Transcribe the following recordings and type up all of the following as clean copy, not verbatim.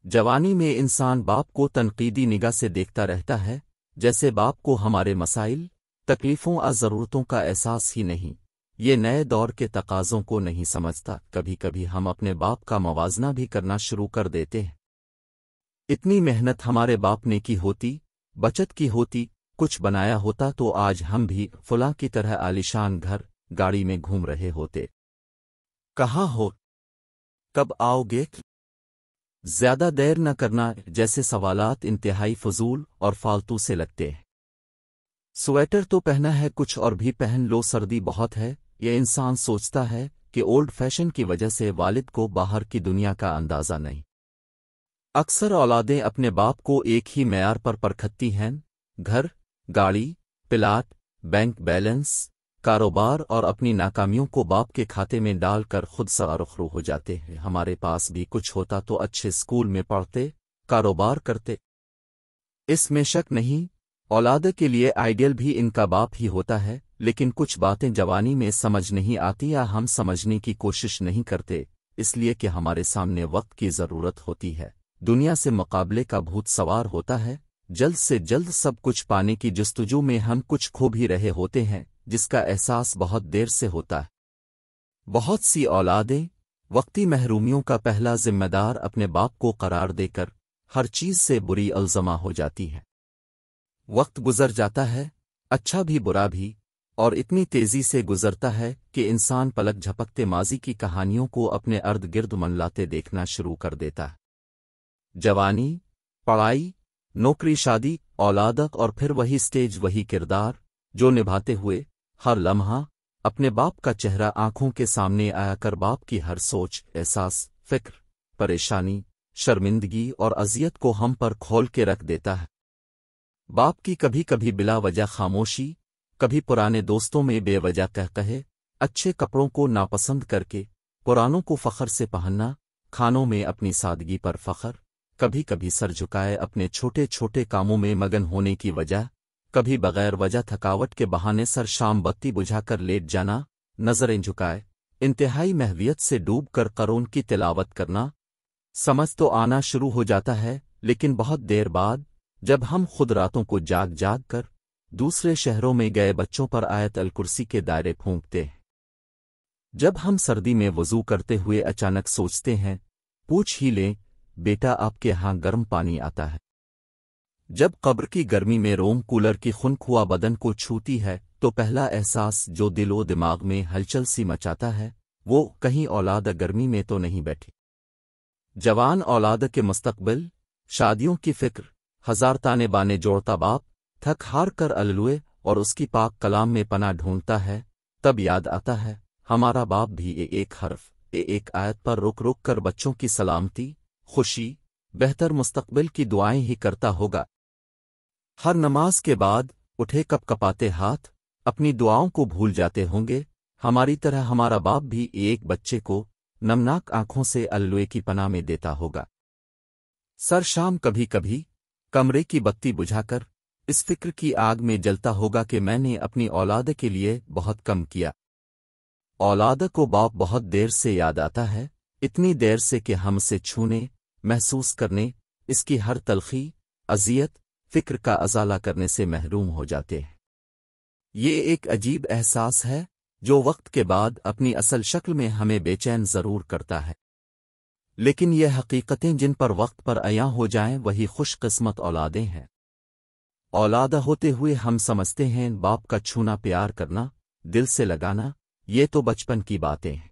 جوانی میں انسان باپ کو تنقیدی نگاہ سے دیکھتا رہتا ہے، جیسے باپ کو ہمارے مسائل، تکلیفوں اور ضرورتوں کا احساس ہی نہیں، یہ نئے دور کے تقاضوں کو نہیں سمجھتا۔ کبھی کبھی ہم اپنے باپ کا موازنہ بھی کرنا شروع کر دیتے ہیں۔ اتنی محنت ہمارے باپ نے کی ہوتی، بچت کی ہوتی، کچھ بنایا ہوتا تو آج ہم بھی فلاں کی طرح عالیشان گھر گاڑی میں گھوم رہے ہوتے۔ کہاں ہو؟ کب آؤ گے؟ زیادہ دیر نہ کرنا جیسے سوالات انتہائی فضول اور فالتو سے لگتے ہیں۔ سویٹر تو پہنا ہے، کچھ اور بھی پہن لو، سردی بہت ہے۔ یہ انسان سوچتا ہے کہ اولڈ فیشن کی وجہ سے والد کو باہر کی دنیا کا اندازہ نہیں۔ اکثر اولادیں اپنے باپ کو ایک ہی معیار پر پرکھتی ہیں، گھر، گاڑی، پلاٹ، بینک بیلنس، کاروبار، اور اپنی ناکامیوں کو باپ کے کھاتے میں ڈال کر خود سوارخرو ہو جاتے ہیں۔ ہمارے پاس بھی کچھ ہوتا تو اچھے اسکول میں پڑھتے، کاروبار کرتے، اس میں شک نہیں۔ اولاد کے لیے آئیڈیل بھی ان کا باپ ہی ہوتا ہے، لیکن کچھ باتیں جوانی میں سمجھ نہیں آتی یا ہم سمجھنے کی کوشش نہیں کرتے، اس لیے کہ ہمارے سامنے وقت کی ضرورت ہوتی ہے، دنیا سے مقابلے کا بھوت سوار ہوتا ہے، جلد سے جلد سب کچھ پانے کی جستجو میں ہم کچھ کھو بھی رہے ہوتے ہیں، جس کا احساس بہت دیر سے ہوتا ہے۔ بہت سی اولادیں وقتی محرومیوں کا پہلا ذمہ دار اپنے باپ کو قرار دے کر ہر چیز سے بری الزما ہو جاتی ہیں۔ وقت گزر جاتا ہے، اچھا بھی برا بھی، اور اتنی تیزی سے گزرتا ہے کہ انسان پلک جھپکتے ماضی کی کہانیوں کو اپنے ارد گرد منلاتے دیکھنا شروع کر دیتا ہے۔ جوانی، پڑھائی، نوکری، شادی، اولادت، اور پھر وہی سٹیج، وہی کردار جو نبھاتے ہوئے ہر لمحہ اپنے باپ کا چہرہ آنکھوں کے سامنے آیا کر باپ کی ہر سوچ، احساس، فکر، پریشانی، شرمندگی اور اذیت کو ہم پر کھول کے رکھ دیتا ہے۔ باپ کی کبھی کبھی بلا وجہ خاموشی، کبھی پرانے دوستوں میں بے وجہ کہے، اچھے کپڑوں کو ناپسند کر کے پرانوں کو فخر سے پہننا، کھانوں میں اپنی سادگی پر فخر، کبھی کبھی سر جھکائے اپنے چھوٹے چھوٹے کاموں میں مگن ہونے کی وجہ، کبھی بغیر وجہ تھکاوٹ کے بہانے سر شام بتی بجھا کر لیٹ جانا، نظریں جھکائے انتہائی محویت سے ڈوب کر قرآن کی تلاوت کرنا۔ سمجھ تو آنا شروع ہو جاتا ہے، لیکن بہت دیر بعد جب ہم خود راتوں کو جاگ جاگ کر دوسرے شہروں میں گئے بچوں پر آیت الکرسی کے دائرے پھونکتے ہیں، جب ہم سردی میں وضو کرتے ہوئے اچانک سوچتے ہیں، پوچھ ہی لیں بیٹا آپ کے ہاں گرم پانی آتا ہے، جب قبر کی گرمی میں روم کولر کی خنکھوا بدن کو چھوتی ہے تو پہلا احساس جو دل و دماغ میں ہلچل سی مچاتا ہے وہ کہیں اولاد گرمی میں تو نہیں بیٹھی۔ جوان اولاد کے مستقبل، شادیوں کی فکر، ہزار تانے بانے جوڑتا باپ تھک ہار کر اللوے اور اس کی پاک کلام میں پناہ ڈھونڈتا ہے، تب یاد آتا ہے ہمارا باپ بھی ایک حرف، ایک آیت پر رک رک کر بچوں کی سلامتی، خوشی، بہتر مستقبل کی دعائیں ہی کرتا ہوگا۔ ہر نماز کے بعد اٹھے کپ کپاتے ہاتھ اپنی دعاؤں کو بھول جاتے ہوں گے، ہماری طرح ہمارا باپ بھی ایک بچے کو نمناک آنکھوں سے اللوے کی پناہ میں دیتا ہوگا۔ سر شام کبھی کبھی کمرے کی بتی بجھا کر اس فکر کی آگ میں جلتا ہوگا کہ میں نے اپنی اولاد کے لیے بہت کم کیا۔ اولاد کو باپ بہت دیر سے یاد آتا ہے، اتنی دیر سے کہ ہم سے چھونے، محسوس کرنے، اس کی ہر تلخی، اذیت، فکر کا ازالہ کرنے سے محروم ہو جاتے ہیں۔ یہ ایک عجیب احساس ہے جو وقت کے بعد اپنی اصل شکل میں ہمیں بے چین ضرور کرتا ہے، لیکن یہ حقیقتیں جن پر وقت پر عیاں ہو جائیں وہی خوش قسمت اولادیں ہیں۔ اولاد ہوتے ہوئے ہم سمجھتے ہیں باپ کا چھونا، پیار کرنا، دل سے لگانا، یہ تو بچپن کی باتیں ہیں۔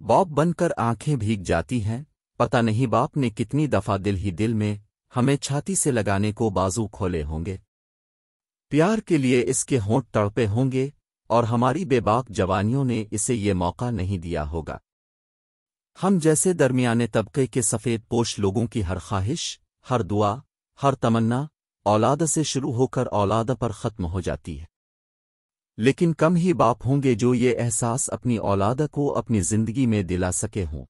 باپ بن کر آنکھیں بھیگ جاتی ہیں، پتہ نہیں باپ نے کتنی دفعہ دل ہی دل میں ہمیں چھاتی سے لگانے کو بازو کھولے ہوں گے، پیار کے لیے اس کے ہونٹ تڑپے ہوں گے، اور ہماری بے باک جوانیوں نے اسے یہ موقع نہیں دیا ہوگا۔ ہم جیسے درمیانے طبقے کے سفید پوش لوگوں کی ہر خواہش، ہر دعا، ہر تمنا اولاد سے شروع ہو کر اولاد پر ختم ہو جاتی ہے، لیکن کم ہی باپ ہوں گے جو یہ احساس اپنی اولاد کو اپنی زندگی میں دلا سکے ہوں۔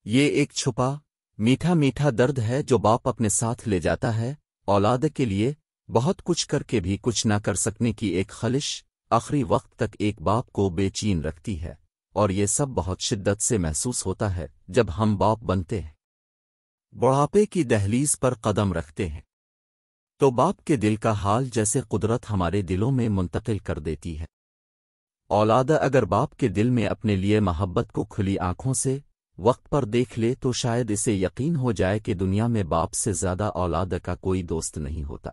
یہ ایک چھپا میٹھا میٹھا درد ہے جو باپ اپنے ساتھ لے جاتا ہے، اولاد کے لیے بہت کچھ کر کے بھی کچھ نہ کر سکنے کی ایک خلش آخری وقت تک ایک باپ کو بے چین رکھتی ہے، اور یہ سب بہت شدت سے محسوس ہوتا ہے جب ہم باپ بنتے ہیں۔ بڑھاپے کی دہلیز پر قدم رکھتے ہیں تو باپ کے دل کا حال جیسے قدرت ہمارے دلوں میں منتقل کر دیتی ہے۔ اولاد اگر باپ کے دل میں اپنے لیے محبت کو کھلی آنکھوں سے وقت پر دیکھ لے تو شاید اسے یقین ہو جائے کہ دنیا میں باپ سے زیادہ اولاد کا کوئی دوست نہیں ہوتا۔